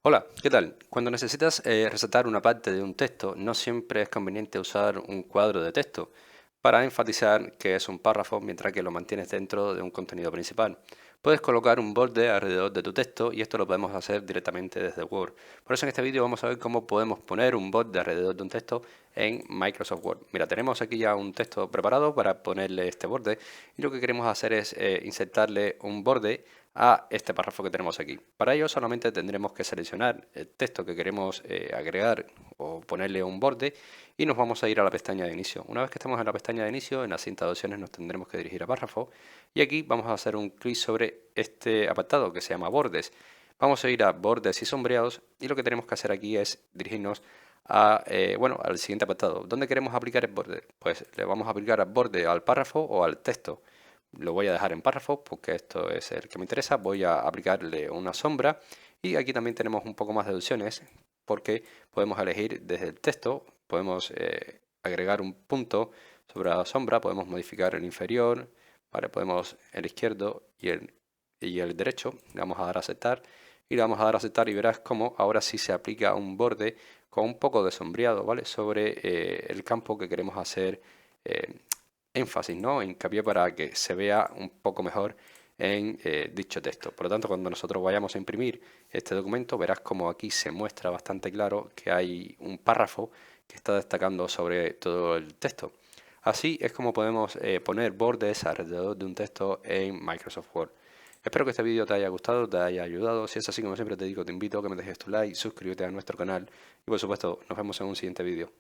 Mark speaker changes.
Speaker 1: Hola, ¿qué tal? Cuando necesitas resaltar una parte de un texto, no siempre es conveniente usar un cuadro de texto para enfatizar que es un párrafo mientras que lo mantienes dentro de un contenido principal. Puedes colocar un borde alrededor de tu texto y esto lo podemos hacer directamente desde Word. Por eso en este vídeo vamos a ver cómo podemos poner un borde alrededor de un texto en Microsoft Word. Mira, tenemos aquí ya un texto preparado para ponerle este borde y lo que queremos hacer es insertarle un borde a este párrafo que tenemos aquí. Para ello solamente tendremos que seleccionar el texto que queremos agregar o ponerle un borde y nos vamos a ir a la pestaña de inicio. Una vez que estamos en la pestaña de inicio, en la cinta de opciones nos tendremos que dirigir a párrafo y aquí vamos a hacer un clic sobre este apartado que se llama bordes. Vamos a ir a bordes y sombreados y lo que tenemos que hacer aquí es dirigirnos al siguiente apartado. ¿Dónde queremos aplicar el borde? Pues le vamos a aplicar al borde al párrafo o al texto. Lo voy a dejar en párrafo porque esto es el que me interesa. Voy a aplicarle una sombra y aquí también tenemos un poco más de opciones porque podemos elegir desde el texto, podemos agregar un punto sobre la sombra, podemos modificar el inferior, ¿vale? Podemos el izquierdo y el derecho. Le vamos a dar a aceptar y le vamos a dar a aceptar y verás cómo ahora sí se aplica un borde con un poco de sombreado, ¿vale? Sobre el campo que queremos hacer eh, énfasis, ¿no? Hincapié para que se vea un poco mejor en dicho texto. Por lo tanto, cuando nosotros vayamos a imprimir este documento, verás como aquí se muestra bastante claro que hay un párrafo que está destacando sobre todo el texto. Así es como podemos poner bordes alrededor de un texto en Microsoft Word. Espero que este vídeo te haya gustado, te haya ayudado. Si es así, como siempre te digo, te invito a que me dejes tu like, suscríbete a nuestro canal y por supuesto nos vemos en un siguiente vídeo.